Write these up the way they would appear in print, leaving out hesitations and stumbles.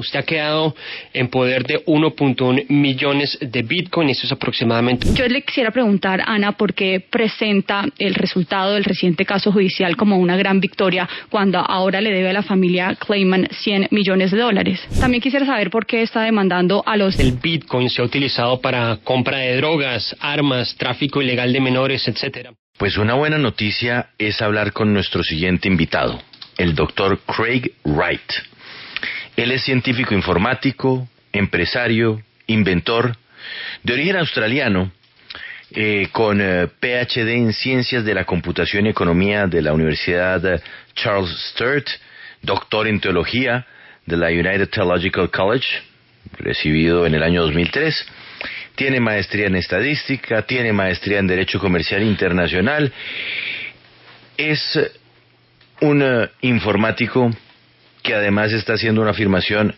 Usted ha quedado en poder de 1.1 millones de Bitcoin, eso es aproximadamente. Yo le quisiera preguntar, Ana, ¿por qué presenta el resultado del reciente caso judicial como una gran victoria cuando ahora le debe a la familia Clayman $100 millones? También quisiera saber por qué está demandando a los... El Bitcoin se ha utilizado para compra de drogas, armas, tráfico ilegal de menores, etcétera. Pues una buena noticia es hablar con nuestro siguiente invitado, el doctor Craig Wright. Él es científico informático, empresario, inventor, de origen australiano, con PhD en Ciencias de la Computación y Economía de la Universidad Charles Sturt, doctor en Teología de la United Theological College, recibido en el año 2003, tiene maestría en Estadística, tiene maestría en Derecho Comercial Internacional, es un informático que además está haciendo una afirmación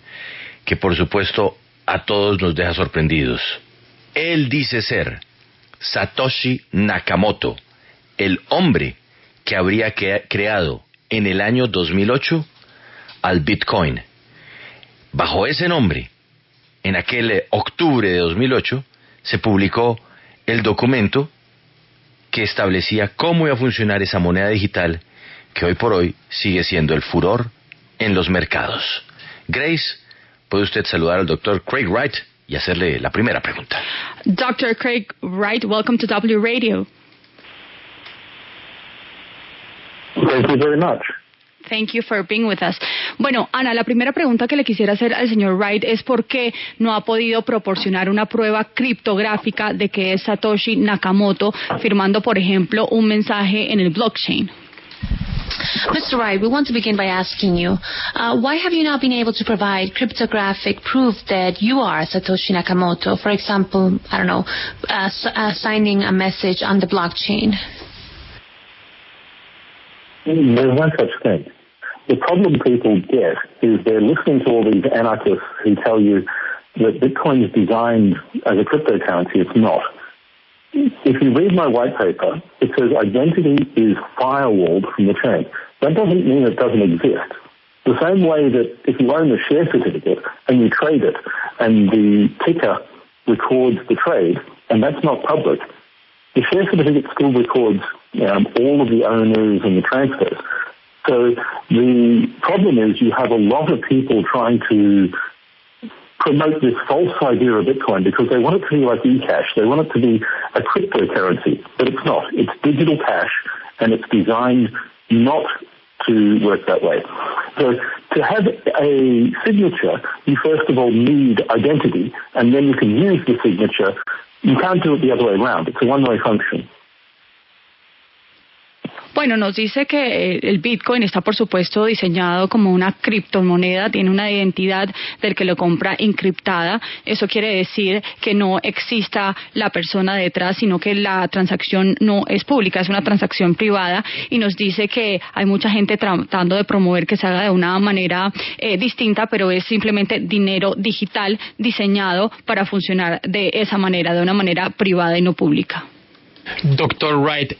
que por supuesto a todos nos deja sorprendidos. Él dice ser Satoshi Nakamoto, el hombre que habría creado en el año 2008 al Bitcoin. Bajo ese nombre, en aquel octubre de 2008, se publicó el documento que establecía cómo iba a funcionar esa moneda digital que hoy por hoy sigue siendo el furor en los mercados. Grace, ¿puede usted saludar al Dr. Craig Wright y hacerle la primera pregunta? Dr. Craig Wright, welcome to W Radio. Thank you very much. Thank you for being with us. Bueno, Ana, la primera pregunta que le quisiera hacer al señor Wright es por qué no ha podido proporcionar una prueba criptográfica de que es Satoshi Nakamoto, firmando, por ejemplo, un mensaje en el blockchain. Mr. Wright, we want to begin by asking you, why have you not been able to provide cryptographic proof that you are Satoshi Nakamoto? For example, I don't know, signing a message on the blockchain. There's no such thing. The problem people get is they're listening to all these anarchists who tell you that Bitcoin is designed as a cryptocurrency. It's not. If you read my white paper, it says identity is firewalled from the chain. That doesn't mean it doesn't exist. The same way that if you own a share certificate and you trade it and the ticker records the trade, and that's not public, the share certificate still records all of the owners and the transfers. So the problem is you have a lot of people trying to promote this false idea of Bitcoin because they want it to be like eCash. They want it to be a cryptocurrency, but it's not. It's digital cash, and it's designed not to work that way. So to have a signature, you first of all need identity, and then you can use the signature. You can't do it the other way around. It's a one-way function. Bueno, nos dice que el Bitcoin está, por supuesto, diseñado como una criptomoneda, tiene una identidad del que lo compra encriptada. Eso quiere decir que no exista la persona detrás, sino que la transacción no es pública, es una transacción privada. Y nos dice que hay mucha gente tratando de promover que se haga de una manera distinta, pero es simplemente dinero digital diseñado para funcionar de esa manera, de una manera privada y no pública. Doctor Wright,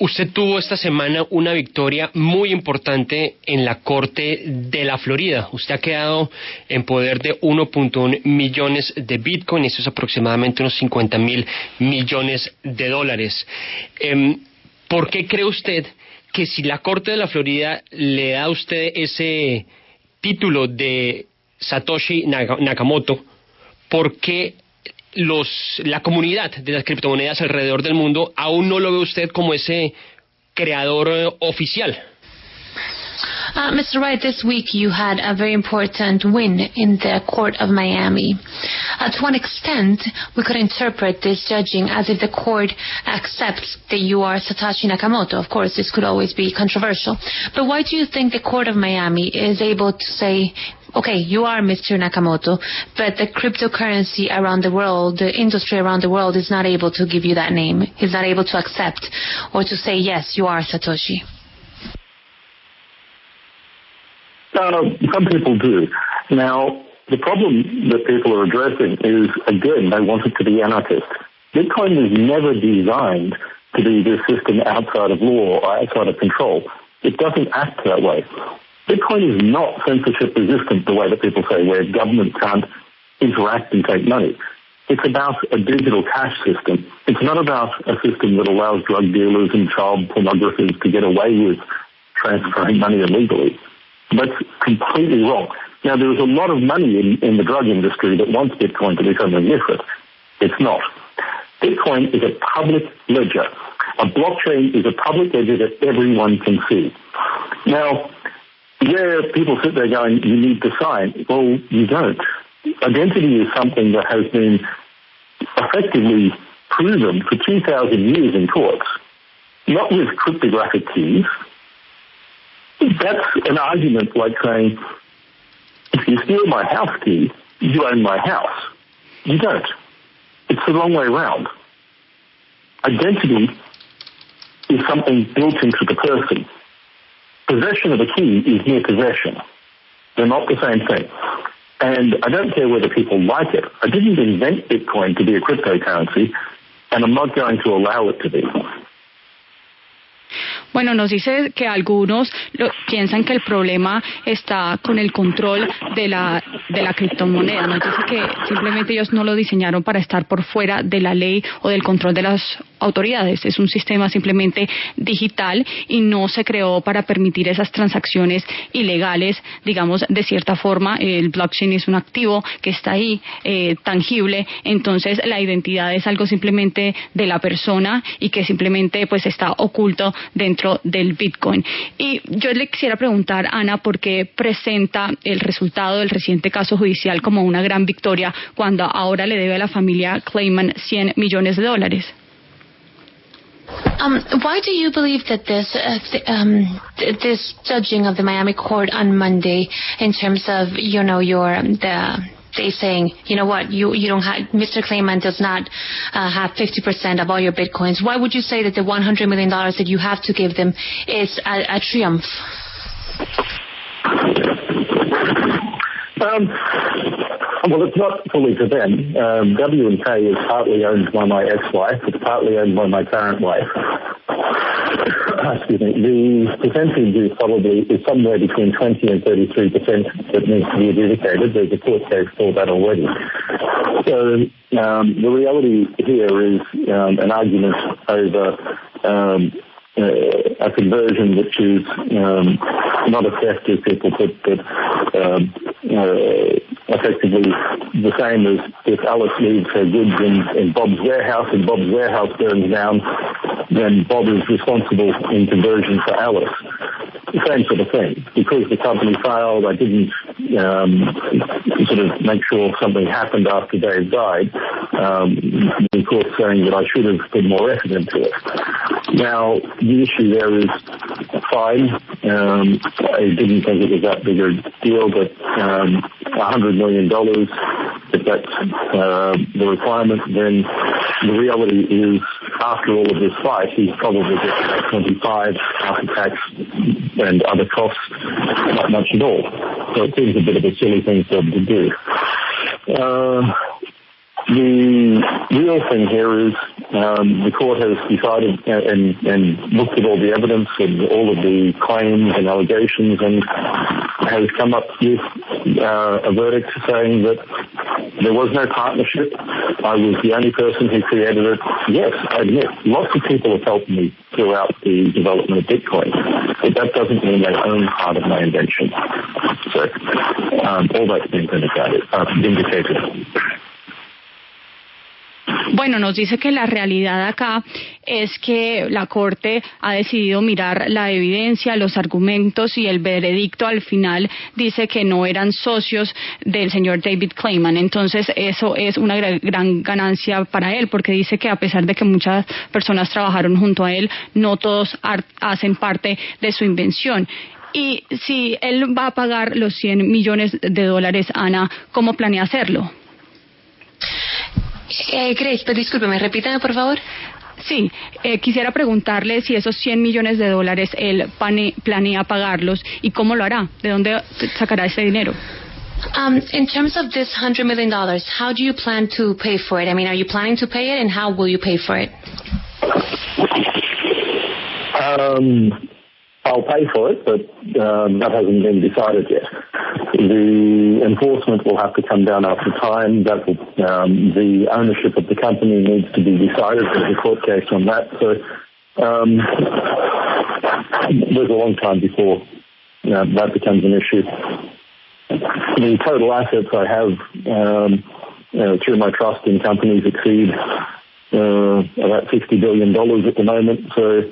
usted tuvo esta semana una victoria muy importante en la Corte de la Florida. Usted ha quedado en poder de 1.1 millones de Bitcoin, eso es aproximadamente unos $50,000 millones. ¿Por qué cree usted que si la Corte de la Florida le da a usted ese título de Satoshi Nakamoto, por qué la comunidad de las criptomonedas alrededor del mundo aún no lo ve usted como ese creador oficial? Mr. Wright, this week you had a very important win in the Court of Miami. To one extent, we could interpret this judging as if the court accepts that you are Satoshi Nakamoto. Of course, this could always be controversial. But why do you think the Court of Miami is able to say, okay, you are Mr. Nakamoto, but the cryptocurrency around the world, the industry around the world is not able to give you that name, is not able to accept or to say, yes, you are Satoshi? Some people do. Now, the problem that people are addressing is, again, they want it to be anarchist. Bitcoin was never designed to be this system outside of law or outside of control. It doesn't act that way. Bitcoin is not censorship resistant the way that people say, where government can't interact and take money. It's about a digital cash system. It's not about a system that allows drug dealers and child pornographers to get away with transferring money illegally. That's completely wrong. Now, there is a lot of money in the drug industry that wants Bitcoin to be something different. It's not. Bitcoin is a public ledger. A blockchain is a public ledger that everyone can see. Now, where people sit there going, you need to sign, well, you don't. Identity is something that has been effectively proven for 2,000 years in courts, not with cryptographic keys. That's an argument like saying, if you steal my house key, you own my house. You don't. It's the wrong way around. Identity is something built into the person. Possession of a key is mere possession. They're not the same thing. And I don't care whether people like it. I didn't invent Bitcoin to be a cryptocurrency, and I'm not going to allow it to be. Bueno, nos dice que algunos piensan que el problema está con el control de la criptomoneda. Nos dice que simplemente ellos no lo diseñaron para estar por fuera de la ley o del control de las autoridades. Es un sistema simplemente digital y no se creó para permitir esas transacciones ilegales. Digamos, de cierta forma, el blockchain es un activo que está ahí, tangible. Entonces, la identidad es algo simplemente de la persona y que simplemente pues está oculto dentro del Bitcoin. Y yo le quisiera preguntar, Ana, ¿por qué presenta el resultado del reciente caso judicial como una gran victoria cuando ahora le debe a la familia Clayman $100 millones? Why do you believe that this judging of the Miami court on Monday, in terms of they saying, you know what, you don't have, Mr. Clayman does not have 50% of all your Bitcoins. Why would you say that the $100 million that you have to give them is a triumph? Well, it's not fully to them. W&K is partly owned by my ex-wife. It's partly owned by my current wife. Excuse me. The percentage is somewhere between 20 and 33% that needs to be adjudicated. There's a court case for that already. So the reality here is an argument over a conversion which is not a theft, as people put, but effectively the same as if Alice leaves her goods in Bob's warehouse and Bob's warehouse burns down, then Bob is responsible in conversion for Alice. The same sort of thing. Because the company failed, I didn't sort of make sure something happened after Dave died. The court's saying that I should have put more effort into it. Now, the issue there is fine. I didn't think it was that big a deal, but $100 million, if that's the requirement, then the reality is after all of this fight, he's probably getting about 25 after tax and other costs, not much at all. So it seems a bit of a silly thing for them to do. The real thing here is the court has decided and looked at all the evidence and all of the claims and allegations and has come up with a verdict saying that there was no partnership. I was the only person who created it. Yes, I admit, lots of people have helped me throughout the development of Bitcoin, but that doesn't mean they own part of my invention. So all that's been vindicated. Bueno, nos dice que la realidad acá es que la Corte ha decidido mirar la evidencia, los argumentos y el veredicto al final dice que no eran socios del señor David Clayman. Entonces eso es una gran ganancia para él porque dice que a pesar de que muchas personas trabajaron junto a él, no todos hacen parte de su invención. Y si él va a pagar los $100 millones, Ana, ¿cómo planea hacerlo? Grace, pero discúlpeme, repítame por favor. Sí, quisiera preguntarle si esos $100 millones él planea pagarlos y cómo lo hará, de dónde sacará ese dinero. In terms of this $100 million, how do you plan to pay for it? I mean, are you planning to pay it, and how will you pay for it? I'll pay for it, but that hasn't been decided yet. The enforcement will have to come down after time. That will, the ownership of the company needs to be decided. There's a court case on that. So there's a long time before that becomes an issue. The total assets I have through my trust in companies exceed about $60 billion at the moment. So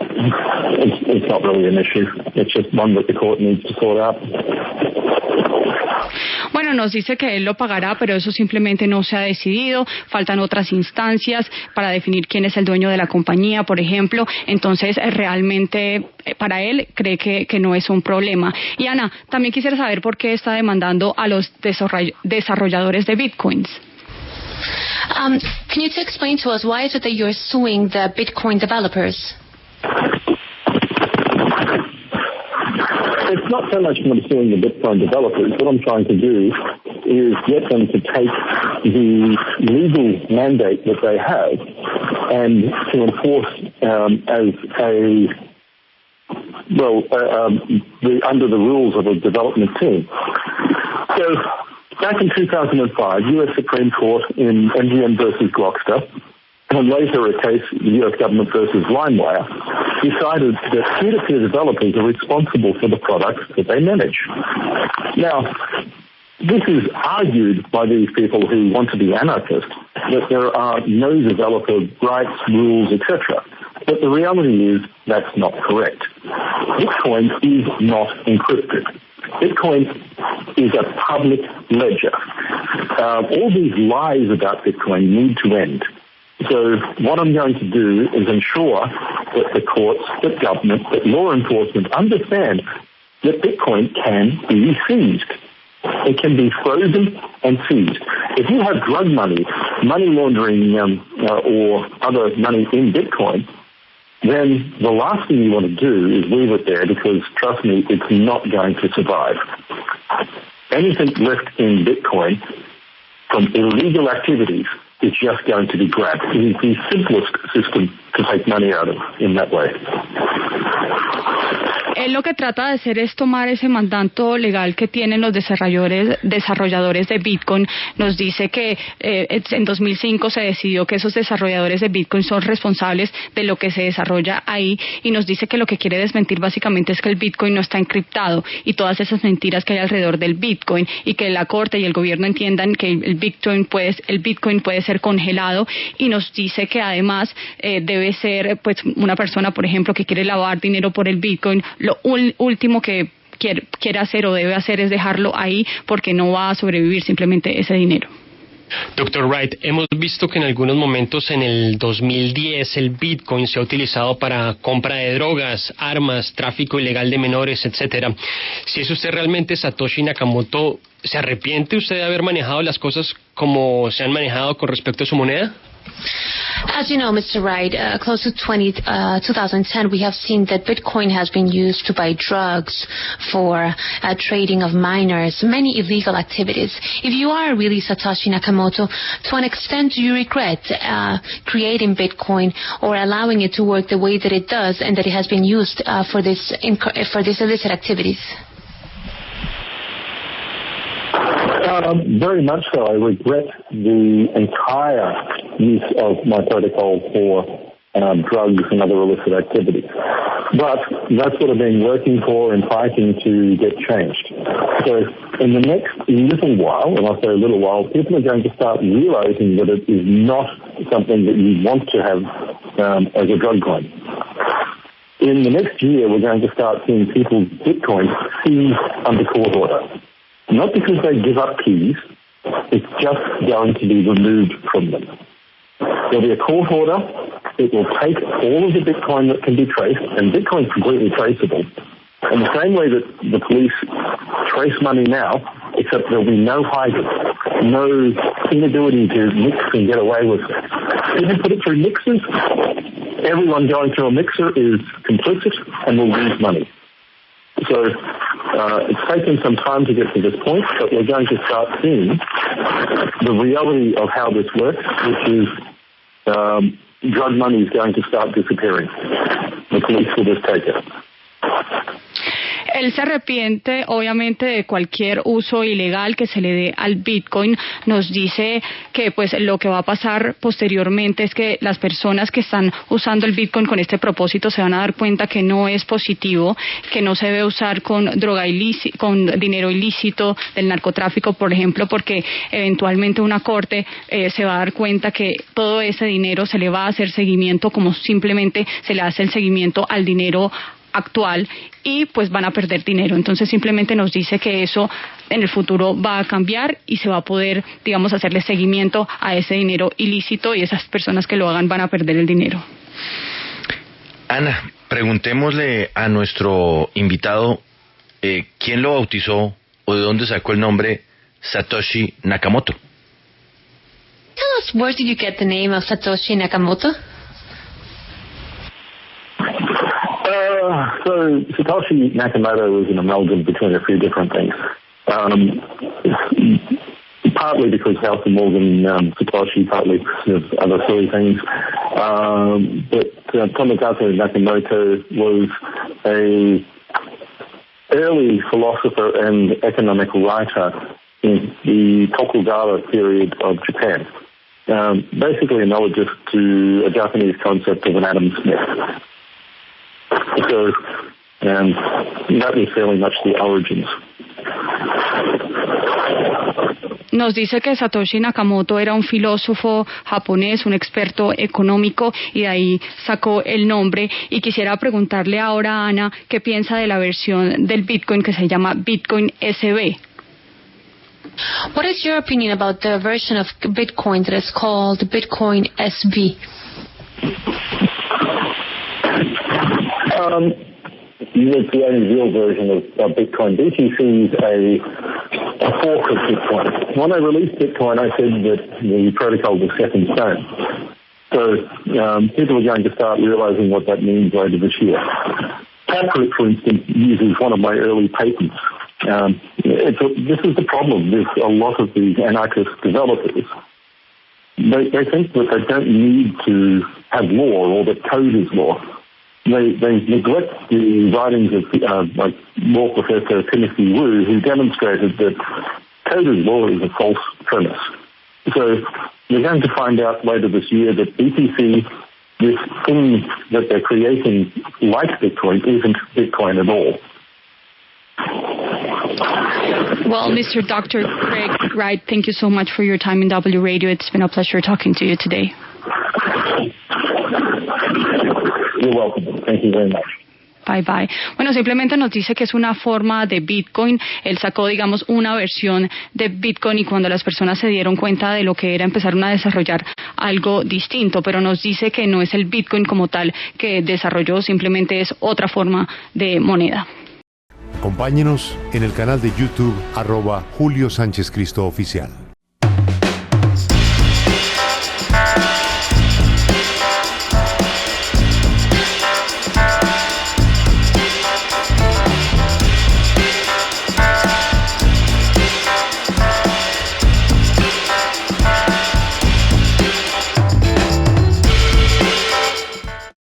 it's not really an issue. It's just one that the court needs to sort out. Bueno, nos dice que él lo pagará, pero eso simplemente no se ha decidido. Faltan otras instancias para definir quién es el dueño de la compañía, por ejemplo. Entonces, realmente, para él, cree que no es un problema. Y Ana, también quisiera saber por qué está demandando a los desarrolladores de Bitcoins. Can you explain to us why is it that you're suing the Bitcoin developers? It's not so much what I'm suing the Bitcoin developers. What I'm trying to do is get them to take the legal mandate that they have and to enforce under the rules of a development team. So back in 2005, U.S. Supreme Court in MGM versus Glockster, and later a case, the U.S. government versus LimeWire, decided that peer-to-peer developers are responsible for the products that they manage. Now, this is argued by these people who want to be anarchists, that there are no developer rights, rules, etc. But the reality is that's not correct. Bitcoin is not encrypted. Bitcoin is a public ledger. All these lies about Bitcoin need to end. So what I'm going to do is ensure that the courts, that government, that law enforcement understand that Bitcoin can be seized. It can be frozen and seized. If you have drug money laundering, or other money in Bitcoin, then the last thing you want to do is leave it there because, trust me, it's not going to survive. Anything left in Bitcoin from illegal activities is just going to be grabbed. It is the simplest system to take money out of in that way. Él lo que trata de hacer es tomar ese mandato legal que tienen los desarrolladores de Bitcoin. Nos dice que en 2005 se decidió que esos desarrolladores de Bitcoin son responsables de lo que se desarrolla ahí, y nos dice que lo que quiere desmentir básicamente es que el Bitcoin no está encriptado y todas esas mentiras que hay alrededor del Bitcoin, y que la corte y el gobierno entiendan que el Bitcoin puede ser congelado, y nos dice que además debe ser pues una persona, por ejemplo, que quiere lavar dinero por el Bitcoin, lo último que quiere hacer o debe hacer es dejarlo ahí, porque no va a sobrevivir simplemente ese dinero. Dr. Wright, hemos visto que en algunos momentos en el 2010 el Bitcoin se ha utilizado para compra de drogas, armas, tráfico ilegal de menores, etcétera. Si es usted realmente Satoshi Nakamoto, ¿se arrepiente usted de haber manejado las cosas como se han manejado con respecto a su moneda? As you know, Mr. Wright, close to 2010, we have seen that Bitcoin has been used to buy drugs, for trading of minors, many illegal activities. If you are really Satoshi Nakamoto, to an extent, do you regret creating Bitcoin or allowing it to work the way that it does and that it has been used for these illicit activities? Very much so. I regret the entire use of my protocol for drugs and other illicit activities. But that's what I've been working for and fighting to get changed. So in the next little while, and I say a little while, people are going to start realizing that it is not something that you want to have as a drug coin. In the next year, we're going to start seeing people's Bitcoin seized under court order. Not because they give up keys, it's just going to be removed from them. There'll be a court order. It will take all of the Bitcoin that can be traced, and Bitcoin's completely traceable. In the same way that the police trace money now, except there'll be no hiding, no inability to mix and get away with it. If you put it through mixers, everyone going through a mixer is complicit and will lose money. So it's taken some time to get to this point, but we're going to start seeing the reality of how this works, which is drug money is going to start disappearing. The the police will just take it. Él se arrepiente, obviamente, de cualquier uso ilegal que se le dé al Bitcoin. Nos dice que pues lo que va a pasar posteriormente es que las personas que están usando el Bitcoin con este propósito se van a dar cuenta que no es positivo, que no se debe usar con con dinero ilícito del narcotráfico, por ejemplo, porque eventualmente una corte se va a dar cuenta que todo ese dinero se le va a hacer seguimiento como simplemente se le hace el seguimiento al dinero actual y pues van a perder dinero. Entonces simplemente nos dice que eso en el futuro va a cambiar y se va a poder, digamos, hacerle seguimiento a ese dinero ilícito y esas personas que lo hagan van a perder el dinero. Ana, preguntémosle a nuestro invitado quién lo bautizó o de dónde sacó el nombre Satoshi Nakamoto. Tell us, where did you get the name of Satoshi Nakamoto? So Satoshi Nakamoto was an amalgam between a few different things. Partly because House and Morgan Satoshi, partly because of other silly things. But Tomogato Nakamoto was a early philosopher and economic writer in the Tokugawa period of Japan. Basically analogous to a Japanese concept of an Adam Smith. So that was fairly much the origins. Nos dice que Satoshi Nakamoto era un filósofo japonés, un experto económico, y de ahí sacó el nombre. Y quisiera preguntarle ahora a Ana qué piensa de la versión del Bitcoin que se llama Bitcoin SB. What is your opinion about the version of Bitcoin that is called Bitcoin SB? It's the only real version of Bitcoin. BTC is a fork of Bitcoin. When I released Bitcoin, I said that the protocol was set in stone. So people are going to start realizing what that means later this year. Taproot, for instance, uses one of my early patents. This is the problem with a lot of these anarchist developers. They think that they don't need to have law or that code is law. They neglect the writings of like law professor Timothy Wu, who demonstrated that code is law is a false premise. So we're going to find out later this year that BTC, this thing that they're creating like Bitcoin, isn't Bitcoin at all. Well, Mr. Dr. Craig Wright, thank you so much for your time in W Radio. It's been a pleasure talking to you today. You're welcome. Thank you very much. Bye bye. Bueno, simplemente nos dice que es una forma de Bitcoin. Él sacó, digamos, una versión de Bitcoin y cuando las personas se dieron cuenta de lo que era, empezaron a desarrollar algo distinto, pero nos dice que no es el Bitcoin como tal que desarrolló, simplemente es otra forma de moneda. Acompáñenos en el canal de YouTube @Julio Sánchez Cristo Oficial.